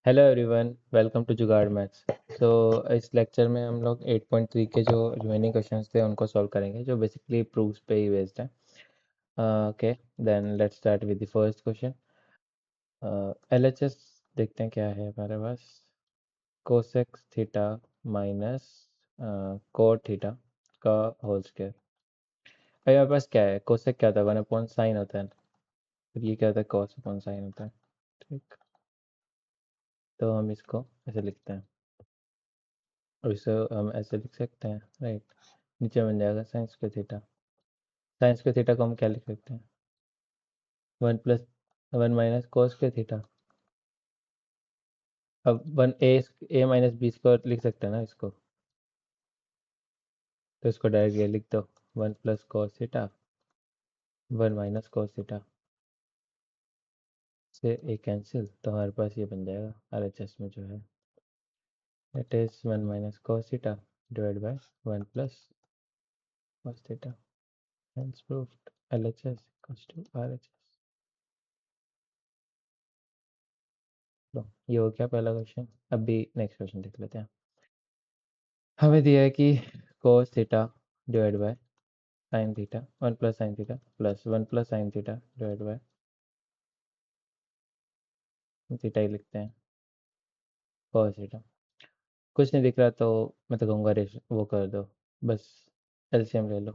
Hello everyone, welcome to जुगाड़ maths. सो इस lecture में हम लोग 8.3 के जो रिमेनिंग क्वेश्चंस थे उनको सॉल्व करेंगे, जो बेसिकली प्रूफ्स पे ही बेस्ड है। Okay, then let's start with the first question. LHS देखते हैं क्या है हमारे पास। Cosec theta minus cot theta का होल स्क्वायर। अभी हमारे पास क्या है? कोसेक क्या होता है? 1/sin होता है। फिर ये क्या होता है? cos/sin होता है। ठीक, तो हम इसको ऐसे लिखते हैं, और इसे हम ऐसे लिख सकते हैं, राइट। नीचे बन जाएगा साइंस के थीटा। साइंस के थीटा को हम क्या लिख सकते हैं? 1 + 1 - cos के थीटा। अब 1 a - b² लिख सकते हैं ना इसको, तो इसको डायरेक्ट ये लिख दो। 1 + cos थीटा 1 - cos थीटा से ए कैंसिल, तो हमारे पास ये बन जाएगा आर एच एस में जो है, it is 1 - cos theta divide by 1 + cos theta. Hence proved LHS equals to RHS। लो, ये हो गया पहला क्वेश्चन। अभी नेक्स्ट क्वेश्चन देख लेते हैं। हमें दिया है कि cos theta divide by sin theta 1 + sin theta plus 1 + sin theta divide by theta ही लिखते हैं, cos थीटा। कुछ नहीं दिख रहा तो मैं तो कहूँगा रेश वो कर दो, बस एलसीएम ले लो,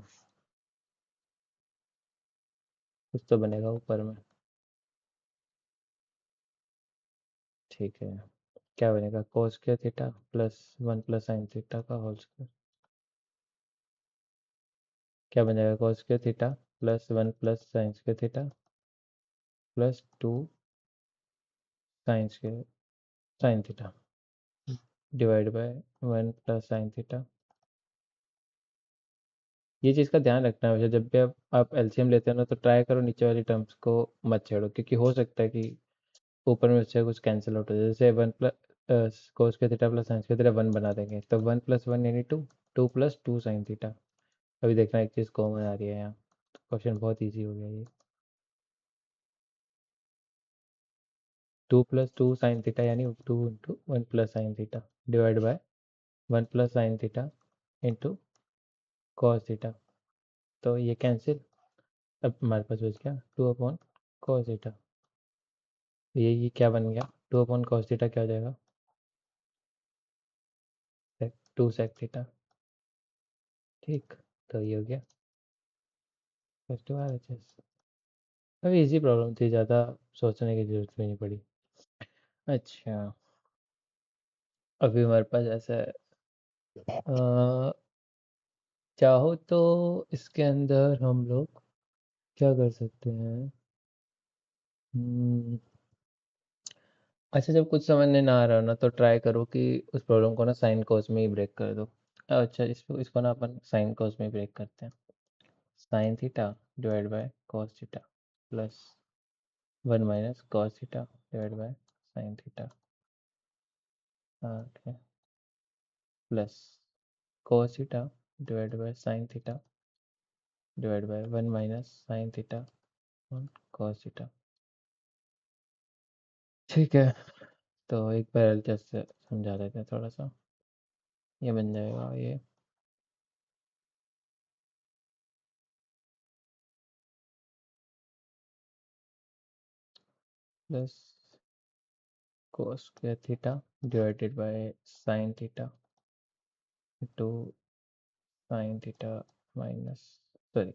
कुछ तो बनेगा ऊपर में। ठीक है, क्या बनेगा? cos² theta plus 1 + sin theta का होल स्क्वायर। क्या बन जाएगा? cos² theta plus 1 + sin² theta plus 2 sin theta divide by 1 + sin theta. ये चीज़ का ध्यान रखना है वैसे, जब भी आप एलसीएम लेते हो ना, तो ट्राई करो नीचे वाली टर्म्स को मत छेड़ो, क्योंकि हो सकता है कि ऊपर में उससे कुछ कैंसिल आउट हो जाए। जैसे 1 + cos² प्लस sin² 1 बना देंगे, तो 1 + 1 यानी 2, 2 + 2 sin थीटा। अभी देखना एक चीज़ कॉमन आ रही है यहाँ, क्वेश्चन बहुत ईजी हो गया ये। 2 + 2 sin थीटा यानी 2 × 1 + sin theta divide by 1 + sin theta into cos theta. तो ये कैंसिल, अब हमारे पास बच गया 2/cos थीटा। ये क्या बन गया? 2/cos थीटा क्या हो जाएगा? 2 sec थीटा। ठीक, तो ये हो गया प्लस 2 RHS। अभी इजी प्रॉब्लम थी, ज़्यादा सोचने की जरूरत भी नहीं पड़ी। अच्छा, अभी हमारे पास ऐसा है, चाहो तो इसके अंदर हम लोग क्या कर सकते हैं? हम्म, अच्छा, जब कुछ समझ नहीं ना आ रहा हो ना, तो ट्राई करो कि उस प्रॉब्लम को ना साइन कॉस में ही ब्रेक कर दो। अच्छा, इसको ना अपन साइन कॉस में ब्रेक करते हैं। Sine theta divide by cos theta plus 1 - cos theta divide bye sine theta. Okay, plus cos theta divide bye sine theta divide by 1 - sin theta on cos theta. ठीक है, तो एक बार LHS से समझा देते हैं थोड़ा सा। ये बन जाएगा ये plus cos² theta divided by sine theta two sign theta minus, sorry,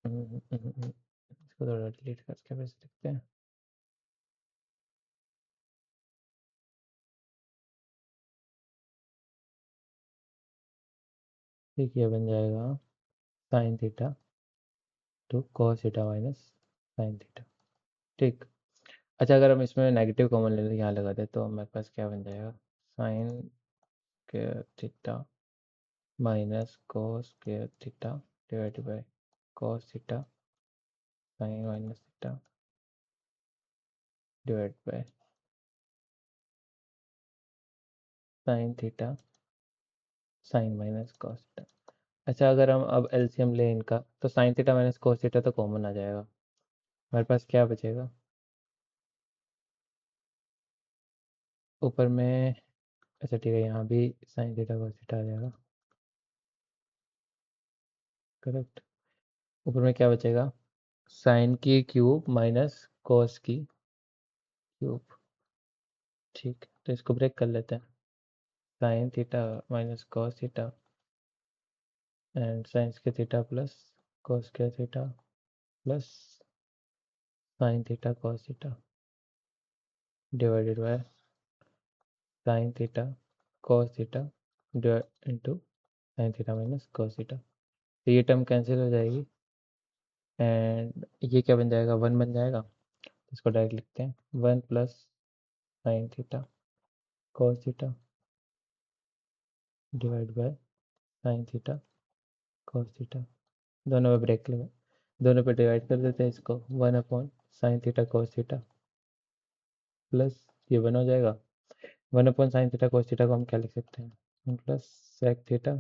इसको थोड़ा डिलीट करके वैसे लिखते हैं। ठीक, ये बन जाएगा sine theta two cos theta minus sine theta. ठीक, अच्छा, अगर हम इसमें नेगेटिव कॉमन ले लें, यहाँ लगा दे, तो हमारे पास क्या बन जाएगा? साइन के थीटा माइनस cos के theta divide bye cos theta sine minus theta divide bye sine theta sine minus cos theta. अच्छा, अगर हम अब एलसीएम लें इनका, तो sine theta minus cos theta तो कॉमन आ जाएगा। हमारे पास क्या बचेगा? ऊपर में, अच्छा ठीक है, यहाँ भी साइन थीटा कॉस थीटा आ जाएगा, करेक्ट। ऊपर में क्या बचेगा, साइन की क्यूब माइनस कॉस की क्यूब, ठीक, तो इसको ब्रेक कर लेते हैं। Sine theta minus cos theta and sine के थीटा प्लस कॉस के theta plus sine theta cos theta divided by sine theta cos theta into sine theta minus cos theta. तो ये टर्म कैंसिल हो जाएगी and ये क्या बन जाएगा, वन बन जाएगा। इसको डायरेक्ट लिखते हैं, one plus sine theta cos theta divide bye sine theta cos theta. दोनों में ब्रेक लगा, दोनों पे डिवाइड कर देते हैं इसको, one upon sine theta cos theta plus ये वन हो जाएगा, one upon sine theta cos theta को हम क्या लिख सकते हैं, one plus sec theta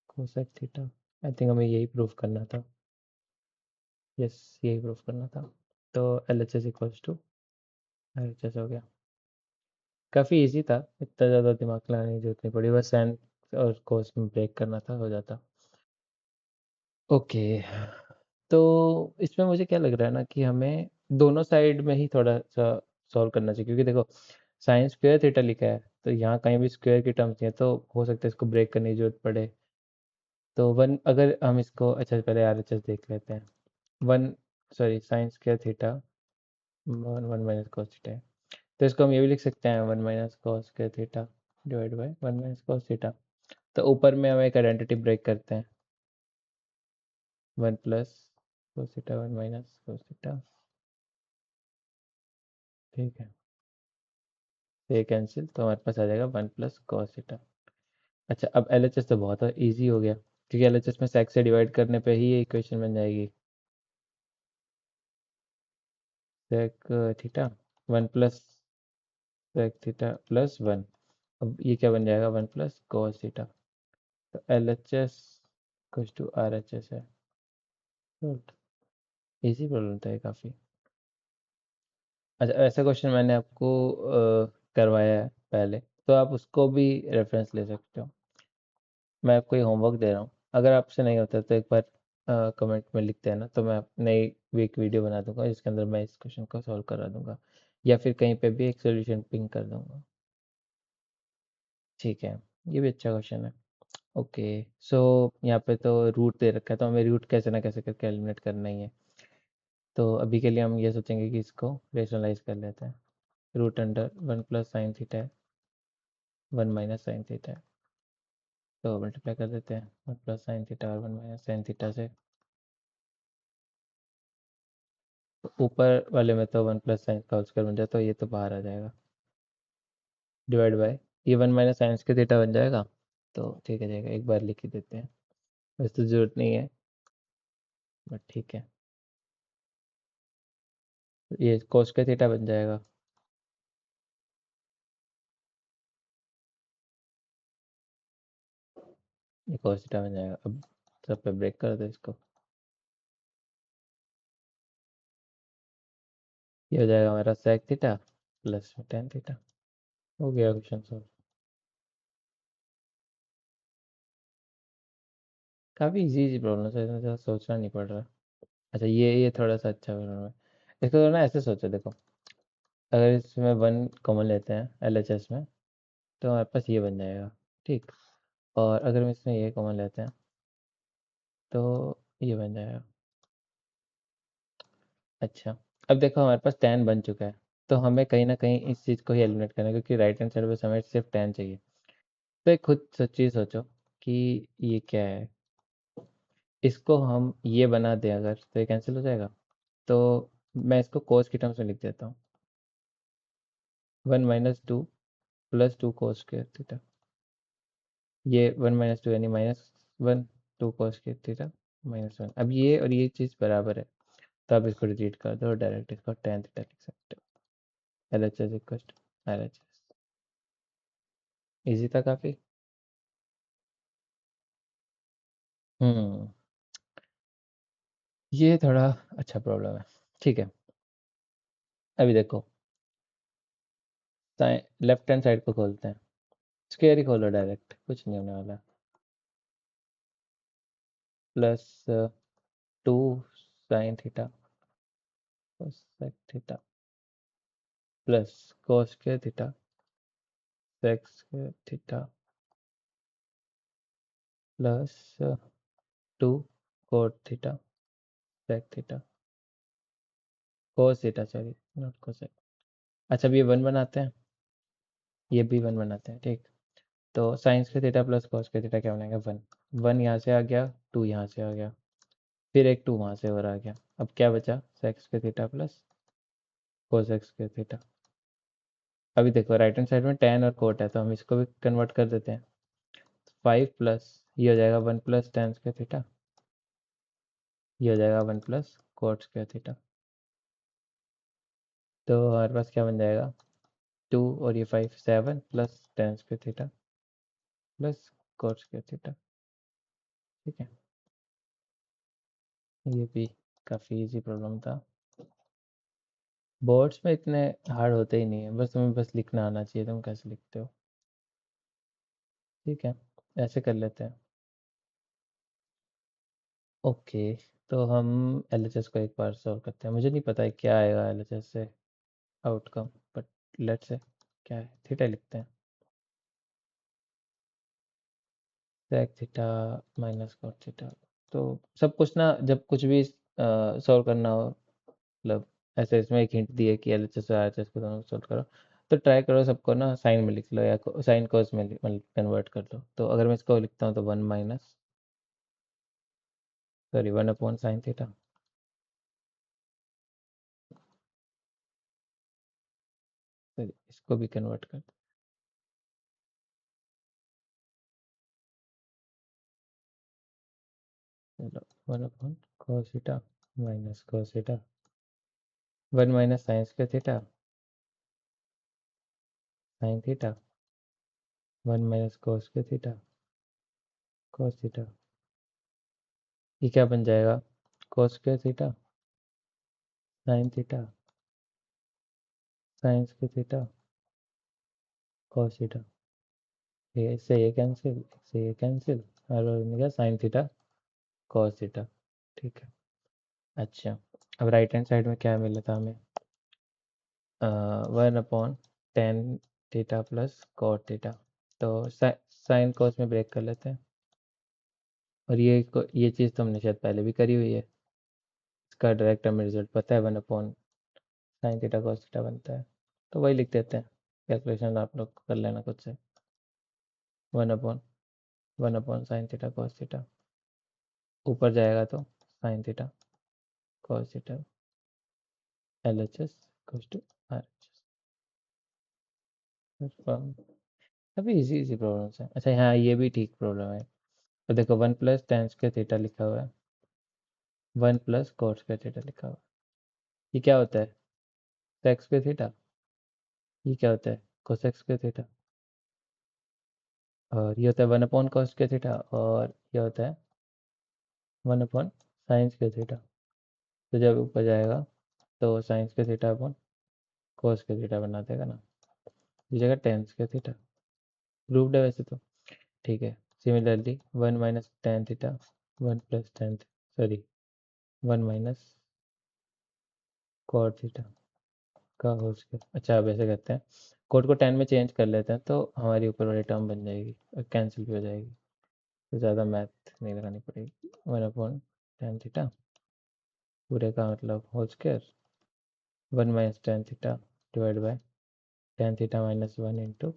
cosec theta. I think हमें यही प्रूफ करना था, यस यही प्रूफ करना था। तो L H S equals to R H S हो गया। काफ़ी इजी था, इतना ज़्यादा दिमाग लगाने की जरूरत नहीं पड़ी, बस साइन और कोस में ब्रेक करना था, हो जाता। ओके, तो इसमें मुझे क्या लग रहा है ना कि हमें दोनों साइड में ही थोड़ा सा सॉल्व करना चाहिए, क्योंकि देखो साइन स्क्वायर थीटा लिखा है तो यहाँ कहीं भी स्क्वायर की टर्म्स नहीं है, तो हो सकता है इसको ब्रेक करने की जरूरत पड़े। तो वन, अगर हम इसको, अच्छा पहले आर एच एस देख लेते हैं। One, sorry, sine square theta one one minus cos theta है, तो इसको हम ये भी लिख सकते हैं, one minus cos square theta divide by one minus cos theta. तो ऊपर में हम एक आइडेंटिटी ब्रेक करते हैं, one plus cos theta one minus cos theta, ठीक है, तो ये कैंसिल, तो हमारे पास आ जाएगा वन प्लस कॉस थीटा। अच्छा, अब एल एच एस तो बहुत ईजी हो गया, क्योंकि एल एच एस में सेक से डिवाइड करने पे ही ये इक्वेशन बन जाएगी, sec theta one plus sec theta plus one. अब ये क्या बन जाएगा, वन प्लस कॉस थीटा। तो एल एच एस कुछ टू आर एच एस है, इजी प्रॉब्लम था ये काफ़ी। अच्छा, ऐसा क्वेश्चन मैंने आपको करवाया है पहले, तो आप उसको भी रेफरेंस ले सकते हो। मैं आपको ये होमवर्क दे रहा हूँ, अगर आपसे नहीं होता तो एक बार कमेंट में लिख देना, तो मैं नई एक वीडियो बना दूंगा जिसके अंदर मैं इस क्वेश्चन को सॉल्व करा दूंगा, या फिर कहीं पे भी एक सोल्यूशन पिंग कर दूंगा, ठीक है। ये भी अच्छा क्वेश्चन है। ओके, सो यहाँ पे तो रूट दे रखा है, तो हमें रूट कैसे ना कैसे करके एलिमिनेट करना ही है। तो अभी के लिए हम ये सोचेंगे कि इसको रेशनलाइज कर लेते हैं, root under one plus sine theta है, वन माइनस साइन थीटा है, तो मल्टीप्लाई कर देते हैं वन प्लस साइन थीटा और वन माइनस साइन थीटा से। तो ऊपर वाले में तो वन प्लस साइन का स्क्वायर बन जाता, तो ये तो बाहर आ जाएगा, डिवाइड बाय ये वन माइनस साइंस के थीटा बन जाएगा, तो ठीक है जाएगा, एक बार लिख ही देते हैं, वैसे तो जरूरत नहीं है, बट ठीक है। ये कोस का थीटा बन जाएगा, ये कोस थीटा बन जाएगा। अब सब पे ब्रेक कर दो इसको, ये हो जाएगा हमारा sec theta plus tan theta. हो गया क्वेश्चन सॉल्व। काफ़ी इजी इजी प्रॉब्लम है, इसमें ज़्यादा सोचना नहीं पड़ रहा। अच्छा, ये थोड़ा सा अच्छा प्रॉब्लम है, इसको तो ना ऐसे सोचो, देखो अगर इसमें वन कॉमन लेते हैं एल एच एस में, तो हमारे पास ये बन जाएगा, ठीक। और अगर हम इसमें ये कॉमन लेते हैं तो ये बन जाएगा। अच्छा, अब देखो हमारे पास टेन बन चुका है, तो हमें कहीं ना कहीं इस चीज़ को ही एलिमिनेट करना है, क्योंकि राइट हैंड साइड पे हमें सिर्फ टेन चाहिए। तो एक खुद सच्ची सोचो कि ये क्या है, इसको हम ये बना दें अगर, तो ये कैंसिल हो जाएगा। तो मैं इसको कोस की टर्म्स में लिख देता हूँ, one minus two plus two cos square theta, ये वन माइनस टू यानी minus one, two cos square theta minus one. अब ये और ये चीज़ बराबर है, तो आप इसको डिलीट कर दो और डायरेक्ट इसको टेन थीटा लिख सकते हो, L H S equal to L H S. Easy था काफ़ी। हम्म, ये थोड़ा अच्छा प्रॉब्लम है, ठीक है। अभी देखो लेफ्ट हैंड साइड को खोलते हैं, स्क्वायर ही खोलो डायरेक्ट, कुछ नहीं होने वाला। Plus 2 sine theta cosec theta plus cos square theta sec square theta plus 2 cot theta sec theta cos theta, sorry not cosec. अच्छा, अब ये 1 बनाते हैं, ये भी 1 बनाते हैं, ठीक। तो sine square theta plus cos square theta क्या बनेगा? 1। 1 यहाँ से आ गया, 2 यहाँ से आ गया, फिर एक 2 वहाँ से और आ गया। अब क्या बचा? Sec square theta plus cosec square theta. अभी देखो राइट हैंड साइड में tan और कोट है, तो हम इसको भी कन्वर्ट कर देते हैं। 5 प्लस ये हो जाएगा 1 प्लस tan स्क्वायर थीटा, ये हो जाएगा 1 प्लस कोट स्क्वायर थीटा। तो हमारे पास क्या बन जाएगा? 2 और ये 5, 7 plus tan square theta plus coat square theta, ठीक है। ये भी काफ़ी इजी प्रॉब्लम था। बोर्ड्स में इतने हार्ड होते ही नहीं है, बस तुम्हें बस लिखना आना चाहिए, तुम कैसे लिखते हो, ठीक है। ऐसे कर लेते हैं। ओके, तो हम एलएचएस को एक बार सॉल्व करते हैं। मुझे नहीं पता है क्या आएगा एलएचएस से आउटकम, बट लेट्स से क्या है, थीटा लिखते हैं। Sec theta minus cot theta. तो सब कुछ ना, जब कुछ भी सॉल्व करना हो, मतलब ऐसे इसमें एक हिंट दी है कि एलएचएस और आरएचएस को दोनों सॉल्व करो, तो ट्राई करो सबको ना साइन में लिख लो या साइन कोस में कन्वर्ट कर लो। तो अगर मैं इसको लिखता हूँ तो 1 minus, sorry 1 upon sine theta, sorry इसको भी कन्वर्ट कर दो, 1 upon cos theta minus cos theta, 1 minus sine square theta sine theta, 1 minus cos square theta cos theta. ये क्या बन जाएगा? cos square theta sine theta sine square theta cos theta. ये इससे ये कैंसिल, इससे ये कैंसिल, और निकला साइन थीटा cos थीटा, ठीक है। अच्छा, अब राइट हैंड साइड में क्या मिला था हमें? 1 upon tan theta plus cot theta. तो साइन कॉस में ब्रेक कर लेते हैं, और ये चीज़ तो हमने शायद पहले भी करी हुई है। इसका डायरेक्ट हमें रिजल्ट पता है, 1 upon sine theta cos theta बनता है, तो वही लिख देते हैं। कैलकुलेशन आप लोग कर लेना खुद से। 1 upon sine theta cos theta, ऊपर जाएगा तो sine theta cos theta L H S equals to R H S. अभी इजी इजी प्रॉब्लम्स है। अच्छा हाँ, ये भी ठीक प्रॉब्लम है। तो देखो 1 प्लस टेन स्क्वायर थीटा लिखा हुआ है, 1 प्लस कॉट स्क्वायर थीटा लिखा हुआ है। ये क्या होता है? Sec square theta. ये क्या होता है? Cosec square theta. और ये होता है 1 अपॉन कॉस स्क्वायर थीटा, और ये होता है 1 अपॉन साइन स्क्वायर थीटा। तो जब ऊपर जाएगा तो sine square theta upon cos square theta बना देगा ना, इस जगह टेन स्क्वायर थीटा। प्रूव्ड है वैसे तो, ठीक है। Similarly 1 minus tan theta 1 plus tan, sorry 1 minus cot theta का होल स्क्वायर। अच्छा, अब ऐसे करते हैं, कोट को 10 में चेंज कर लेते हैं, तो हमारी ऊपर वाली टर्म बन जाएगी और कैंसिल भी हो जाएगी, तो ज़्यादा मैथ नहीं लगानी पड़ेगी। 1 अपॉन टेन थीटा पूरे का मतलब whole square, 1 minus tan theta divide by tan theta minus 1 into,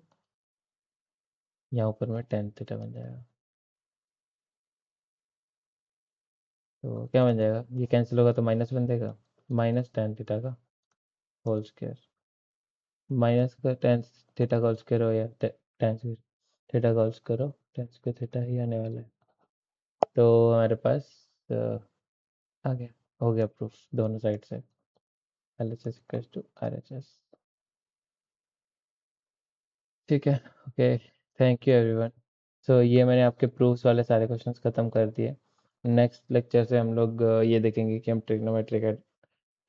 यहाँ ऊपर में टेन थीटा बन जाएगा। तो क्या बन जाएगा? ये कैंसिल होगा तो माइनस बन देगा, माइनस टेन थीटा का होल स्क्वायर, माइनस का टेन थीटा का होल स्क्वायर हो या टेन थीटा का होल स्क्वायर हो, टेन स्क्वायर थीटा ही आने वाला है। तो हमारे पास आ गया, हो गया प्रूफ दोनों साइड से, L H S equals to R H S, ठीक है। Okay, thank you everyone. So ये मैंने आपके प्रूफ्स वाले सारे क्वेश्चंस ख़त्म कर दिए। नेक्स्ट लेक्चर से हम लोग ये देखेंगे कि हम ट्रिग्नोमेट्री का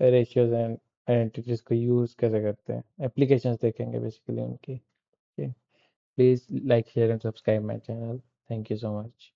रेशियोज एंड आइडेंटिटीज को यूज़ कैसे करते हैं, एप्लीकेशंस देखेंगे बेसिकली उनकी। Please like share and subscribe my channel. Thank you so much.